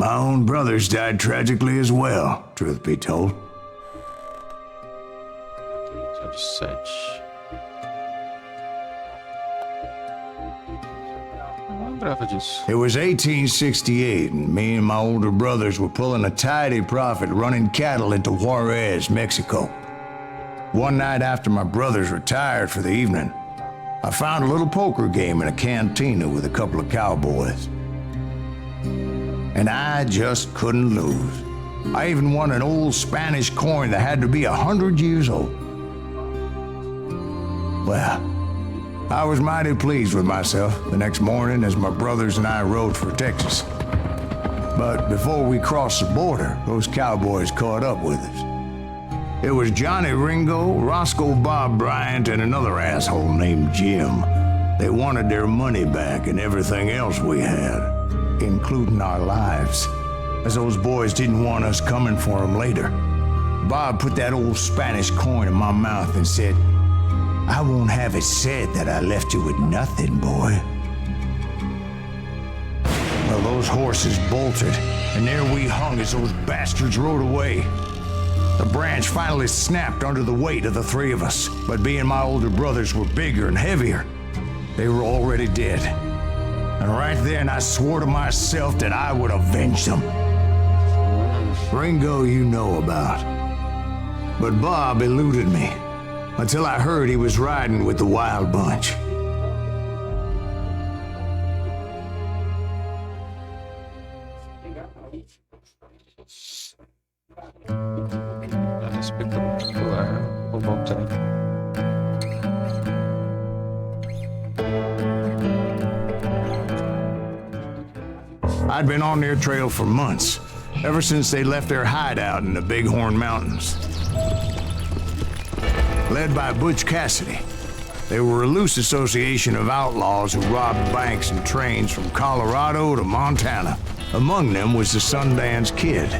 My own brothers died tragically as well, truth be told. 7. Não lembrava disso. It was 1868, and me and my older brothers were pulling a tidy profit running cattle into Juarez, Mexico. One night after my brothers retired for the evening, I found a little poker game in a cantina with a couple of cowboys. And I just couldn't lose. I even won an old Spanish coin that had to be 100 years old. Well, I was mighty pleased with myself the next morning as my brothers and I rode for Texas. But before we crossed the border, those cowboys caught up with us. It was Johnny Ringo, Roscoe Bob Bryant, and another asshole named Jim. They wanted their money back and everything else we had, including our lives, as those boys didn't want us coming for them later. Bob put that old Spanish coin in my mouth and said, "I won't have it said that I left you with nothing, boy." Well, those horses bolted, and there we hung as those bastards rode away. The branch finally snapped under the weight of the three of us, but being my older brothers were bigger and heavier, they were already dead. And right then I swore to myself that I would avenge them. Ringo you know about. But Bob eluded me, until I heard he was riding with the Wild Bunch. Espetacular. Vou voltar. I'd been on their trail for months, ever since they left their hideout in the Bighorn Mountains. Led by Butch Cassidy, they were a loose association of outlaws who robbed banks and trains from Colorado to Montana. Among them was the Sundance Kid,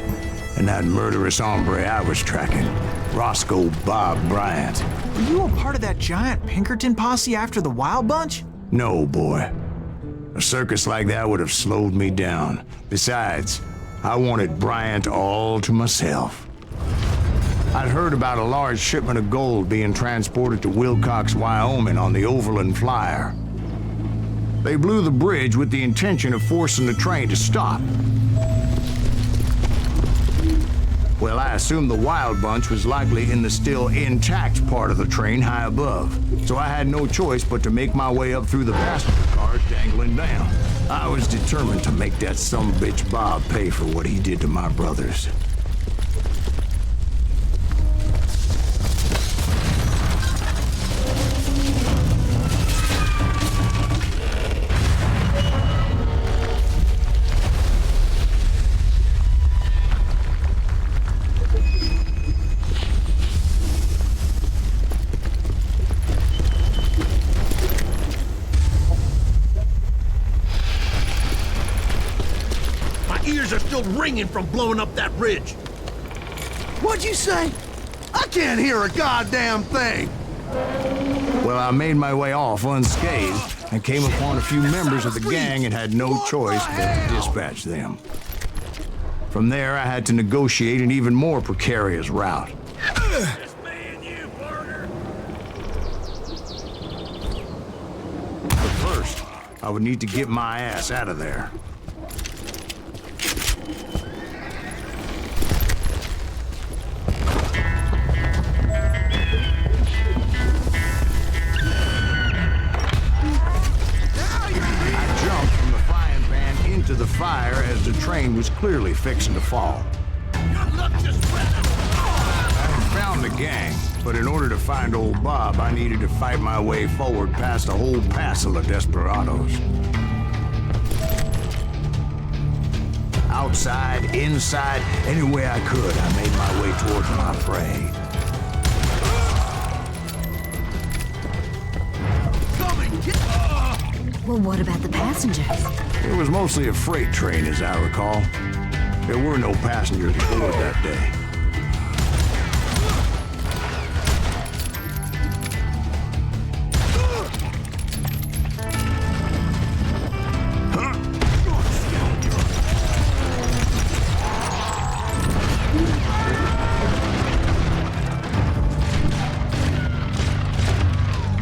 and that murderous hombre I was tracking, Roscoe Bob Bryant. Were you a part of that giant Pinkerton posse after the Wild Bunch? No, boy. A circus like that would have slowed me down. Besides, I wanted Bryant all to myself. I'd heard about a large shipment of gold being transported to Wilcox, Wyoming on the Overland Flyer. They blew the bridge with the intention of forcing the train to stop. Well, I assumed the Wild Bunch was likely in the still intact part of the train high above, so I had no choice but to make my way up through the passenger cars dangling down. I was determined to make that sumbitch Bob pay for what he did to my brothers. Are still ringing from blowing up that ridge. What'd you say? I can't hear a goddamn thing. Well, I made my way off unscathed and came upon a few members of the gang and had no choice but to dispatch them. From there, I had to negotiate an even more precarious route. Just me and you, partner. But first, I would need to get my ass out of there. To the fire as the train was clearly fixing to fall. I found the gang, but in order to find old Bob, I needed to fight my way forward past a whole passel of desperados. Outside, inside, any way I could, I made my way towards my prey. Well, what about the passengers? It was mostly a freight train, as I recall. There were no passengers aboard that day.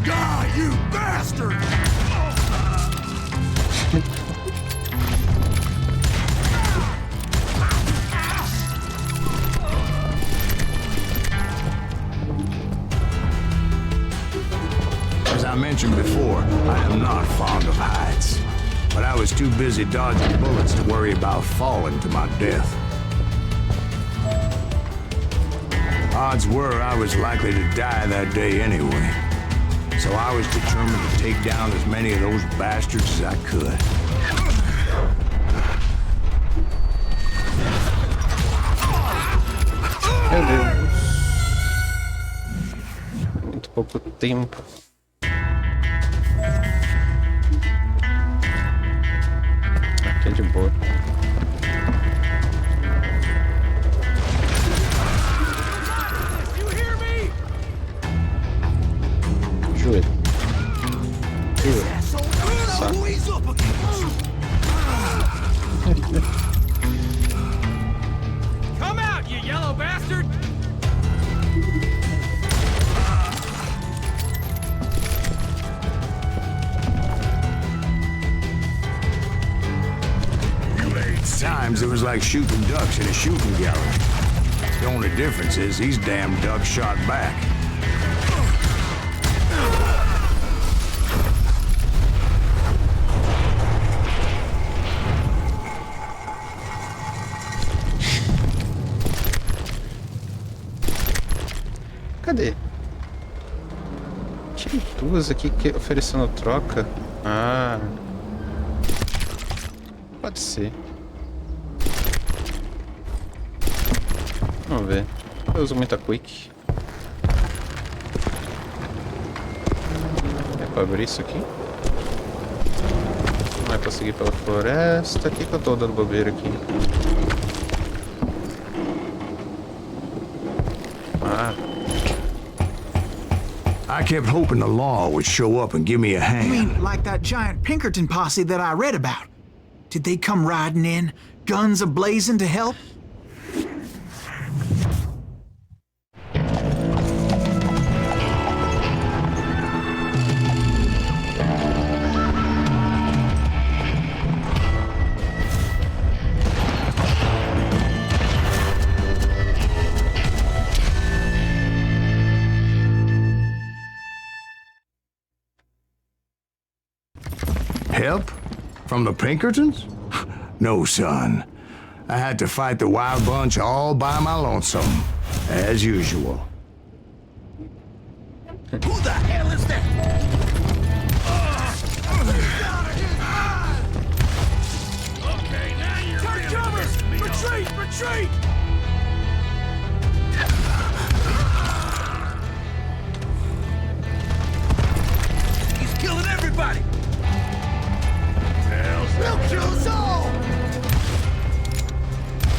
God, you bastard! As I mentioned before, I am not fond of heights. But I was too busy dodging bullets to worry about falling to my death. Odds were I was likely to die that day anyway. So I was determined to take down as many of those bastards as I could. Meu Deus. Muito pouco tempo. Aqui é de boa. Joelho. Joelho. Saco. Come out, you yellow bastard! Times it was like shooting ducks in a shooting gallery. The only difference is these damn ducks shot back. Cadê? Tinha duas aqui que oferecendo troca. Ah. Pode ser. Vamos ver. Eu uso muita quick. É pra abrir isso aqui? Não vai conseguir pela floresta. O que eu tô dando bobeira aqui? Ah. I kept hoping the law would show up and give me a You hand. mean like that giant Pinkerton posse that I read about? Did they come riding in, guns a-blazing to help? Help? From the Pinkertons? No, son. I had to fight the wild bunch all by my lonesome, as usual. Who the hell is that? Okay, now you're really pissing me off. Retreat! Retreat! He's killing everybody! We'll kill us all!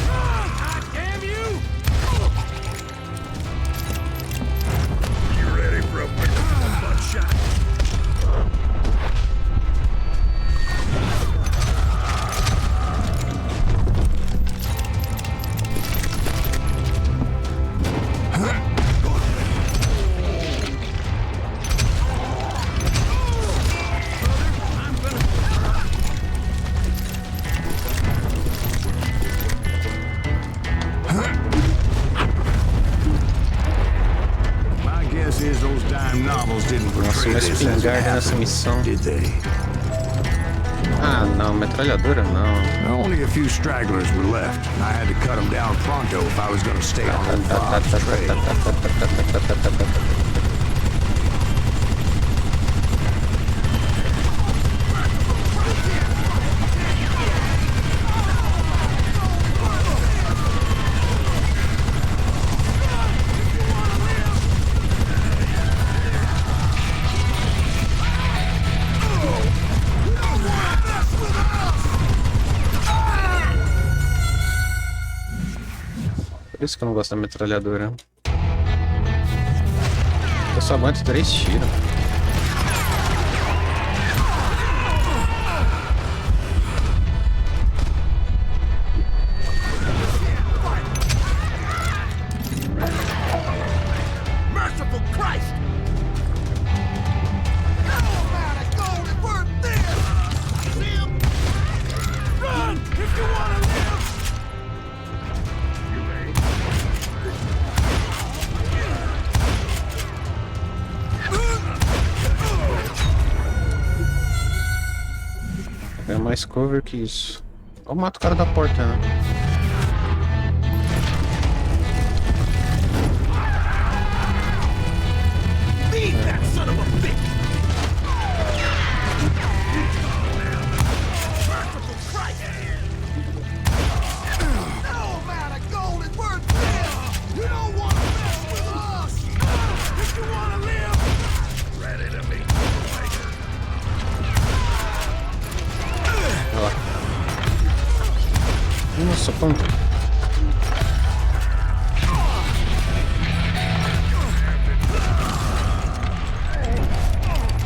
God damn you! You ready for a butt shot? My guess is those dime novels didn't Nossa, portray uma this as it espingarda nessa happened, missão. did they? Ah, não, metralhadora não. Only a few stragglers were left. I had to cut them down pronto if I was going to stay on old Bob's trail. Por isso que eu não gosto da metralhadora. Eu só aguento 3 tiros. Merciful Christ! mais cover que isso. Eu mato o cara da porta, né? Leave that son of a bitch! Merciful Christ! No amount of gold is worth this! You don't want to mess with us! If you want to live, ready to meet Olha lá. Nossa, quanto?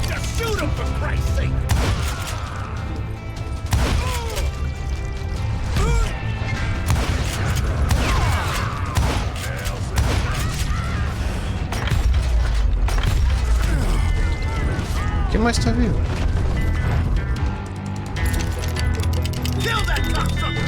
just shoot him for Christ's sake! Quem mais tá vivo? Kill that cocksucker!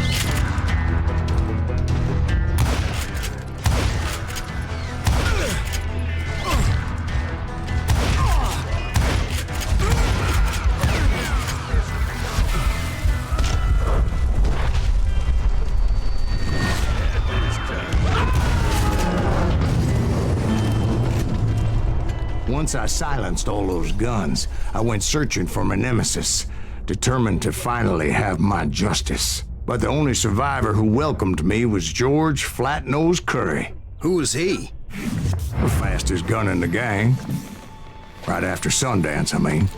Once I silenced all those guns, I went searching for my nemesis, determined to finally have my justice. But the only survivor who welcomed me was George Flat-Nosed Curry. Who was he? The fastest gun in the gang. Right after Sundance, I mean.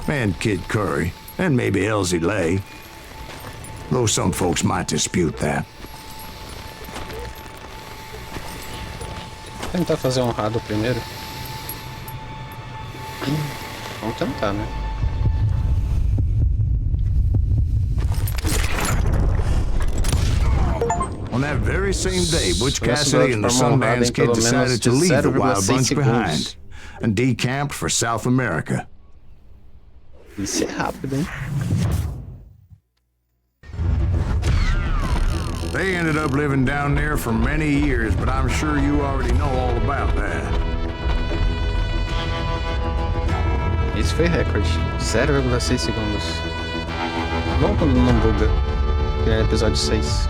And Kid Curry, and maybe Elsie Lay. Though some folks might dispute that. Tentar fazer honrado primeiro. Vamos tentar, né? On that very same day, Butch Cassidy and the Sundance Kid decided to leave the Wild Bunch behind and decamped for South America. Isso é rápido, hein? They ended up living down there for many years, but I'm sure you already know all about that. Esse foi recorde. 0,6 segundos. Bom quando não buga. Que é episódio 6.